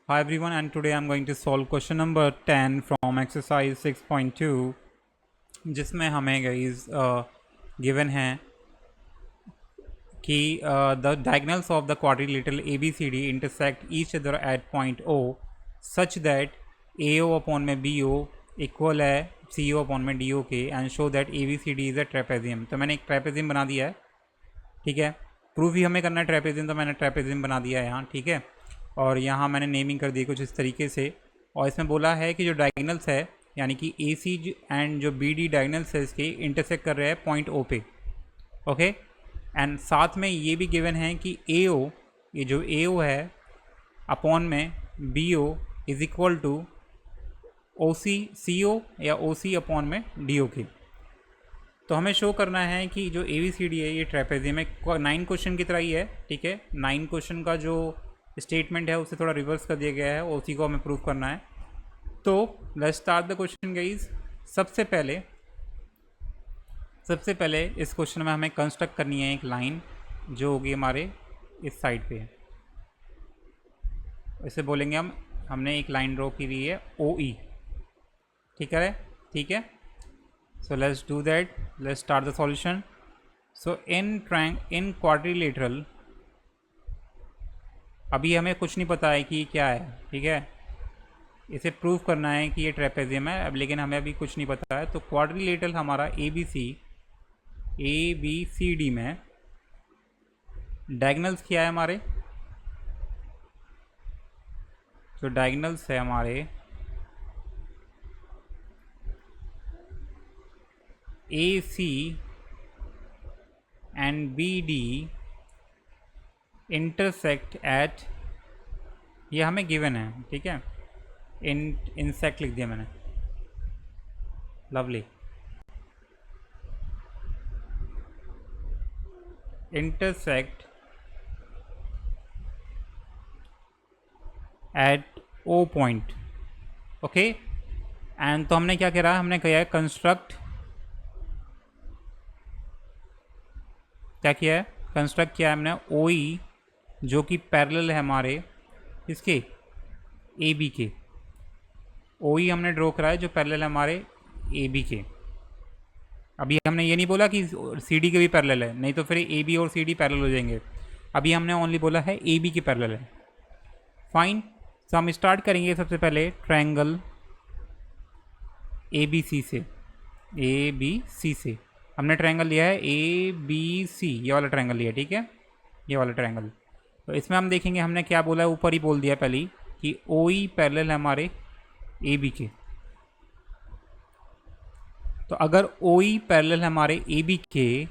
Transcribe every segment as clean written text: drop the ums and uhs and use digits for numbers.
Hi everyone, and today I'm going to solve question number 10 from exercise 6.2 जिसमें हमें guys given है कि the diagonals of the quadrilateral ABCD intersect each other at point O such that AO upon में BO equal है CO upon में DO के and show that ABCD is a trapezium। तो मैंने एक ट्रेपेजियम बना दिया है, ठीक है। प्रूफ ही हमें करना है ट्रेपेजियम, तो मैंने ट्रेपेजियम बना दिया है यहाँ, ठीक है। और यहाँ मैंने नेमिंग कर दी कुछ इस तरीके से, और इसमें बोला है कि जो डायगोनल्स है यानी कि AC एंड जो BD डायगोनल्स है इसके इंटरसेक्ट कर रहे हैं पॉइंट O पे, ओके। एंड साथ में ये भी गिवन है कि AO, ये जो AO है अपॉन में BO is equal to OC CO या OC अपॉन में DO के। तो हमें शो करना है कि जो ABCD है ये ट्रेपेजियम है। 9 क्वेश्चन की तरह ही है, ठीक है। 9 क्वेश्चन का जो स्टेटमेंट है उसे थोड़ा रिवर्स कर दिया गया है और उसी को हमें प्रूव करना है। तो let's start the question guys. सबसे पहले इस क्वेश्चन में हमें कंस्ट्रक्ट करनी है एक लाइन जो होगी हमारे इस साइड पे। इसे बोलेंगे हमने एक लाइन ड्रॉ की हुई है OE, ठीक है, ठीक है। So let's do that. Let's start the solution. So in quadrilateral, अभी हमें कुछ नहीं पता है कि क्या है, ठीक है। इसे प्रूव करना है कि ये ट्रेपेजियम है अब, लेकिन हमें अभी कुछ नहीं पता है। तो क्वाड्रिलेटरल हमारा ABCD में डायगोनल्स क्या है हमारे, जो डायगोनल्स है हमारे AC and BD intersect at, ये हमें गिवन है, ठीक है। इंसेक्ट लिख दिया मैंने, lovely. Intersect at O point, okay. And तो हमने क्या करा है, हमने किया है कंस्ट्रक्ट, क्या किया है, कंस्ट्रक्ट किया है हमने OE जो कि पैरेलल है हमारे इसके AB के। OE हमने ड्रॉ करा है जो पैरेलल है हमारे AB के। अभी हमने ये नहीं बोला कि CD के भी पैरेलल है, नहीं तो फिर AB और CD पैरेलल हो जाएंगे। अभी हमने ओनली बोला है AB के पैरेलल है। फाइन। तो हम स्टार्ट करेंगे सबसे पहले ट्रायंगल ABC से। ABC से हमने ट्रायंगल लिया है ABC, ये वाला ट्रायंगल लिया, ठीक है, ये वाला ट्रायंगल। तो इसमें हम देखेंगे हमने क्या बोला है, ऊपर ही बोल दिया पहले कि OE पैरेलल है हमारे AB के। तो अगर OE पैरेलल है हमारे AB के,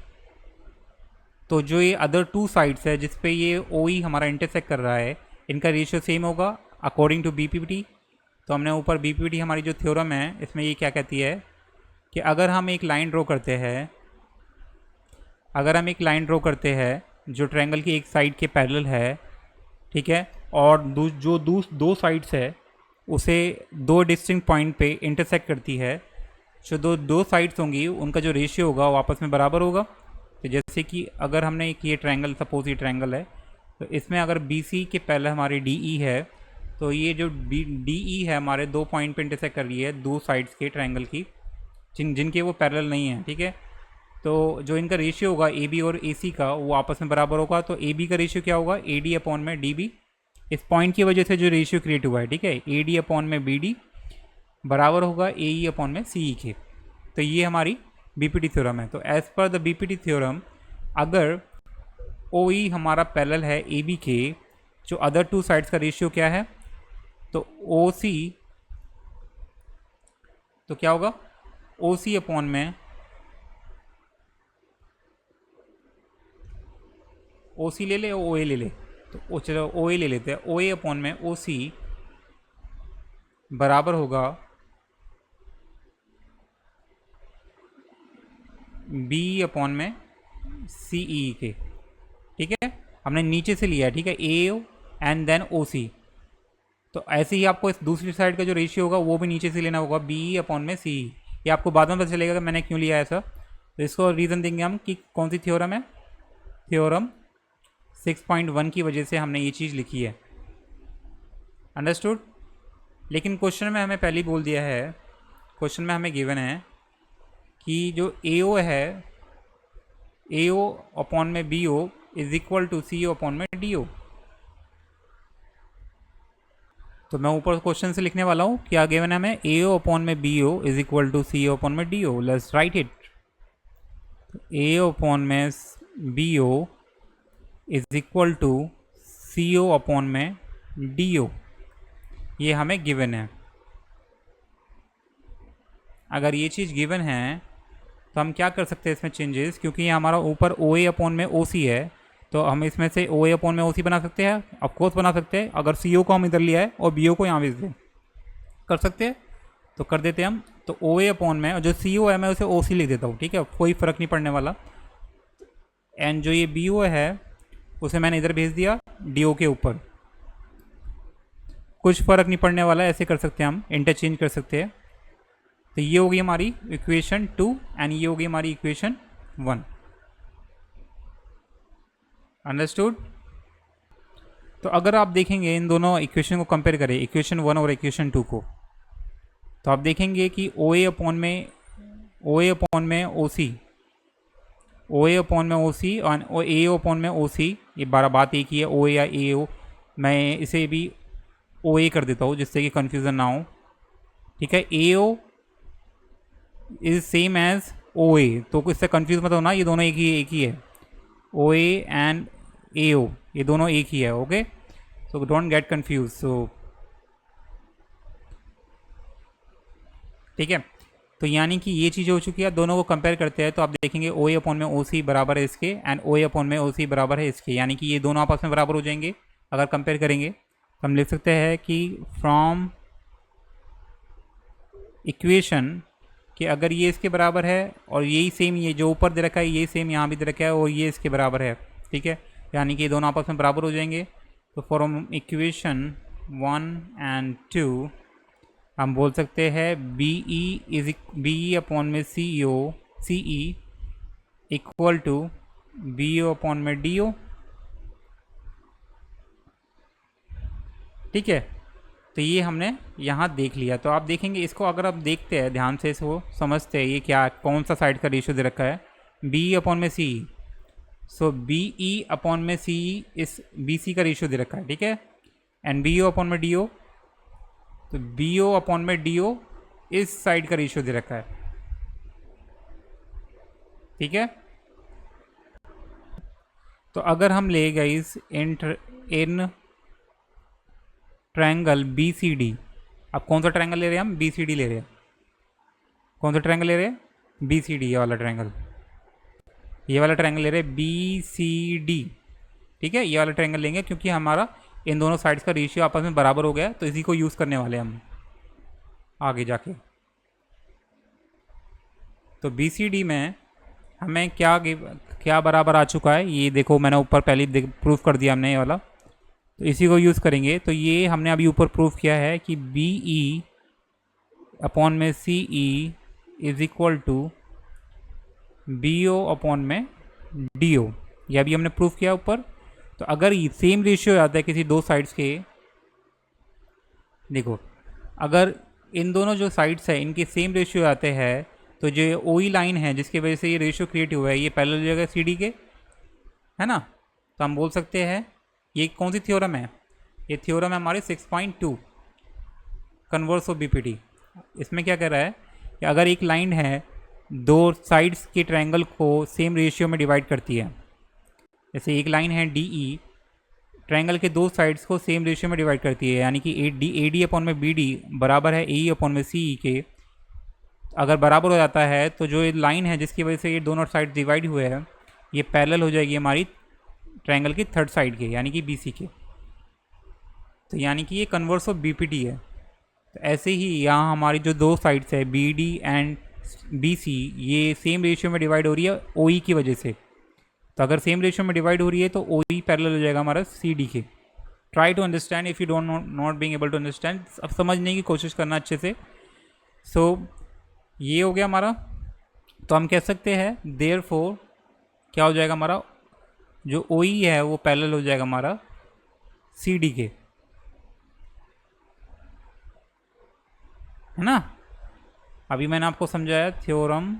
तो जो ये अदर टू साइड्स है जिस पे ये OE हमारा इंटरसेक्ट कर रहा है, इनका रेशियो सेम होगा अकॉर्डिंग टू BPT। तो हमने ऊपर BPT हमारी जो थ्योरम है इसमें ये क्या कहती है कि अगर हम एक लाइन ड्रॉ करते हैं, जो ट्रायंगल की एक साइड के पैरेलल है, ठीक है, और जो दो साइड्स है उसे दो डिस्टिंक्ट पॉइंट पे इंटरसेक्ट करती है, जो दो साइड्स होंगी उनका जो रेशियो होगा वो आपस में बराबर होगा। तो जैसे कि अगर हमने एक ये ट्रायंगल, सपोज ये ट्रायंगल है, तो इसमें अगर BC के पहले हमारी DE है, तो ये जो DE है हमारे दो पॉइंट पे इंटरसेक्ट कर रही है, दो साइड्स के ट्रायंगल की जिनके वो पैरेलल नहीं है, ठीक है। तो जो इनका रेशियो होगा AB और AC का वो आपस में बराबर होगा। तो AB का रेशियो क्या होगा, AD अपॉन में DB। इस पॉइंट की वजह से जो रेशियो क्रिएट हुआ है, ठीक है, AD अपॉन में BD बराबर होगा AE अपॉन में CE के। तो ये हमारी BPT थ्योरम है। तो as per the BPT theorem, अगर OE हमारा पैरेलल है AB के, जो अदर टू साइड्स का रेशियो क्या है, तो OC, तो क्या होगा, OC अपॉन में OC ले ले, OA ले ले, तो चलो OA ले लेते हैं। OA अपॉन में OC बराबर होगा B अपॉन में CE के, ठीक है। हमने नीचे से लिया है, ठीक है, AO एंड देन OC। तो ऐसे ही आपको इस दूसरी साइड का जो रेशियो होगा वो भी नीचे से लेना होगा, BE अपॉन में CE। ये आपको बाद में पता चलेगा कि मैंने क्यों लिया ऐसा। तो इसको रीज़न देंगे हम कि कौन सी थ्योरम है, थ्योरम 6.1 की वजह से हमने ये चीज़ लिखी है। अंडरस्टूड। लेकिन क्वेश्चन में हमें पहले ही बोल दिया है, क्वेश्चन में हमें गिवन है कि जो ए ओ है, ए ओ अपॉन में B O is equal to C O upon में डी ओ। तो मैं ऊपर क्वेश्चन से लिखने वाला हूँ, क्या गिवन है हमें, ए ओ अपॉन में B O is equal to C O upon में D O. Let's write it. A O upon में B O is equal to C O upon में डी ओ, ये हमें गिवन है। अगर ये चीज़ गिवन है तो हम क्या कर सकते हैं इसमें चेंजेस, क्योंकि ये हमारा ऊपर ओ ए अपॉन में ओ सी है, तो हम इसमें से ओ ए अपॉन में ओ सी बना सकते हैं, ऑफकोर्स बना सकते हैं। अगर सी ओ को हम इधर लिया है और बी ओ को यहाँ भेज दें, कर सकते हैं, तो कर देते हैं हम। तो ओ ए अपॉन में, और जो सी ओ है मैं उसे ओ सी लिख देता हूँ, ठीक है, कोई फ़र्क नहीं पड़ने वाला। एंड जो ये बी ओ है उसे मैंने इधर भेज दिया डी ओ के ऊपर, कुछ फ़र्क नहीं पड़ने वाला, ऐसे कर सकते हैं हम, इंटरचेंज कर सकते हैं। तो ये होगी हमारी इक्वेशन 2 एंड ये होगी हमारी इक्वेशन 1। अंडरस्टूड। तो अगर आप देखेंगे इन दोनों इक्वेशन को कंपेयर करें, इक्वेशन 1 और इक्वेशन 2 को, तो आप देखेंगे कि ओ ए अपॉन में ओ सी, ओ ए अपॉन में ओ सी और ए ओ अपॉन में ओ सी, ये बात एक ही है, ओ ए या ए ओ। मैं इसे भी ओ ए कर देता हूँ जिससे कि कन्फ्यूज़न ना हो, ठीक है। A O is same as ओ ए, तो इससे कंफ्यूज मत होना, ये दोनों एक ही है। ओ ए एंड ए ओ ये दोनों एक ही है, okay. So don't get confuse. So ठीक है, तो यानी कि ये चीज़ हो चुकी है। दोनों को कंपेयर करते हैं तो आप देखेंगे ओ ए अपॉन में ओ सी बराबर है इसके एंड ओ ए अपॉन में ओ सी बराबर है इसके, यानी कि ये दोनों आपस में बराबर हो जाएंगे। अगर कंपेयर करेंगे तो हम लिख सकते हैं कि फ्रॉम इक्वेशन कि अगर ये इसके बराबर है और यही सेम, ये जो ऊपर दे रखा है ये सेम यहाँ भी दे रखा है और ये इसके बराबर है, ठीक है, यानी कि ये दोनों आपस में बराबर हो जाएंगे। तो फ्रॉम इक्वेशन 1 एंड 2 हम बोल सकते हैं बी ई अपॉन में C E equal to B O upon में डी ओ, ठीक है। तो ये हमने यहाँ देख लिया। तो आप देखेंगे इसको, अगर आप देखते हैं ध्यान से, इसको समझते हैं ये क्या, कौन सा साइड का रेशियो दे रखा है, बी अपॉन में सी ई। सो बी ई अपॉन में सी ई इस बी सी का रेशियो दे रखा है, ठीक है, एंड बी ओ अपॉन में डी ओ, तो बी ओ अपॉन में डी ओ इस साइड का रेशियो दे रखा है, ठीक है। तो अगर हम ले गए इस in triangle B C D, अब कौन सा ट्रायंगल ले रहे हैं हम, बी सी डी ले रहे हैं। कौन सा ट्रायंगल ले रहे हैं, बी सी डी, ये वाला ट्रायंगल, ये वाला ट्रायंगल ले रहे हैं बी सी डी, ठीक है। ये वाला ट्रायंगल लेंगे क्योंकि हमारा इन दोनों साइड्स का रेशियो आपस में बराबर हो गया, तो इसी को यूज़ करने वाले हम आगे जाके। तो बी सी डी में हमें क्या बराबर आ चुका है, ये देखो मैंने ऊपर पहले प्रूफ कर दिया हमने ये वाला, तो इसी को यूज़ करेंगे। तो ये हमने अभी ऊपर प्रूफ किया है कि बी ई अपॉन में C E is equal to B O upon में डी ओ, ये अभी हमने प्रूफ किया ऊपर। तो अगर सेम रेशियो आता है किसी दो साइड्स के, देखो अगर इन दोनों जो साइड्स है इनके सेम रेशियो आते हैं, तो जो ओ ई लाइन है जिसकी वजह से ये रेशियो क्रिएट हुआ है, ये पैरेलल हो जाएगा सी डी के, है ना। तो हम बोल सकते हैं ये कौन सी थ्योरम है, ये थ्योरम है हमारी 6.2 कन्वर्स ऑफ बीपीटी। इसमें क्या कर रहा है कि अगर एक लाइन है दो साइड्स के ट्रायंगल को सेम रेशियो में डिवाइड करती है, जैसे एक लाइन है डी ई, ट्रायंगल के दो साइड्स को सेम रेशियो में डिवाइड करती है, यानी कि ए डी अपॉन में बी डी बराबर है ए ई अपॉन में सी ई के। अगर बराबर हो जाता है तो जो ये लाइन है जिसकी वजह से ये दोनों साइड डिवाइड हुए हैं, ये पैरेलल हो जाएगी हमारी ट्रायंगल की थर्ड साइड के, यानी कि बी सी के। तो यानी कि ये converse of B P T है। तो ऐसे ही यहाँ हमारी जो दो साइड्स है B D and B C, ये सेम रेशियो में डिवाइड हो रही है ओ ई की वजह से। तो अगर सेम रेशियो में डिवाइड हो रही है तो ओ ई पैरेलल हो जाएगा हमारा सी डी के। Try to understand if you don't not being able to understand, अब समझने की कोशिश करना अच्छे से। सो ये हो गया हमारा। तो हम कह सकते हैं देयरफॉर क्या हो जाएगा हमारा, जो ओ ई है वो पैरेलल हो जाएगा हमारा सी डी के। है ना। अभी मैंने आपको समझाया थ्योरम,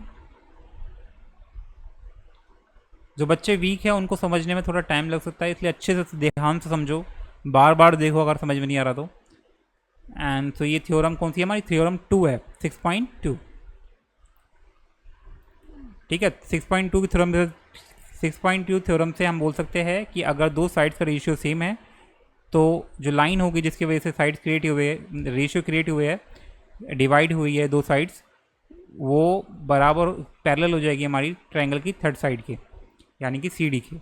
जो बच्चे वीक है उनको समझने में थोड़ा टाइम लग सकता है, इसलिए अच्छे से ध्यान से समझो, बार बार देखो अगर समझ में नहीं आ रहा तो। एंड तो ये थ्योरम कौन सी है हमारी, थ्योरम 2 है, 6.2। ठीक है, 6.2 की थ्योरम, 6.2 थ्योरम से हम बोल सकते हैं कि अगर दो साइड्स का रेशियो सेम है तो जो लाइन होगी जिसकी वजह से साइड्स क्रिएट हुए, रेशियो क्रिएट हुए है, डिवाइड हुई है दो साइड्स, वो बराबर पैरेलल हो जाएगी हमारी ट्रायंगल की थर्ड साइड के, यानी कि सी डी के।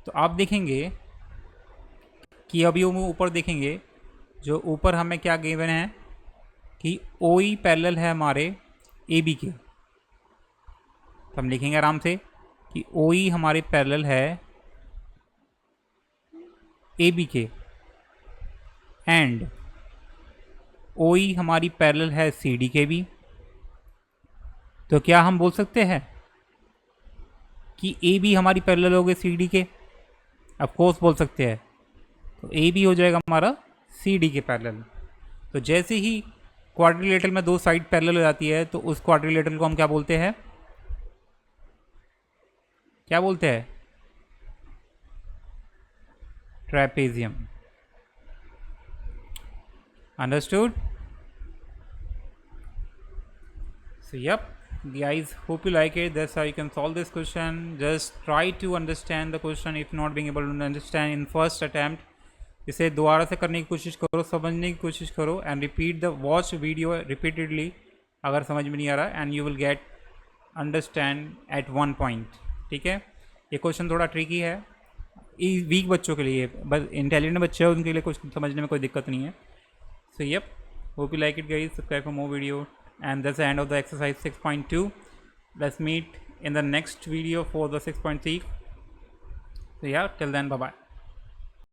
तो आप देखेंगे कि अभी हम ऊपर देखेंगे, जो ऊपर हमें क्या गिवन है कि ओ ई पैरेलल है हमारे ए बी के। तो हम लिखेंगे आराम से कि ओ ई हमारे पैरेलल है ए बी के, एंड ओ ई हमारी पैरेलल है सी डी के भी। तो क्या हम बोल सकते हैं कि ए बी हमारी पैरेलल हो गए सी डी के? ऑफ कोर्स बोल सकते हैं। तो ए बी हो जाएगा हमारा सी डी के पैरेलल। तो जैसे ही क्वाड्रिलेटरल में दो साइड पैरेलल हो जाती है तो उस क्वाड्रिलेटरल को हम क्या बोलते हैं, क्या बोलते हैं, trapezium. Understood? So yep, guys, hope you like it. That's how you can solve this question. Just try to understand the question if not being able to understand in first attempt. इसे दोबारा से करने की कोशिश करो, समझने की कोशिश करो, and repeat the watch video repeatedly अगर समझ में नहीं आ रहा, and you will get understand at one point. ठीक है, ये क्वेश्चन थोड़ा ट्रिकी है वीक बच्चों के लिए, बस इंटेलिजेंट बच्चे हैं उनके लिए कुछ समझने में कोई दिक्कत नहीं है। So yup, hope you like it guys, subscribe for more video, and that's the end of the exercise 6.2. Let's meet in the next video for the 6.3. So yeah, till then, bye bye.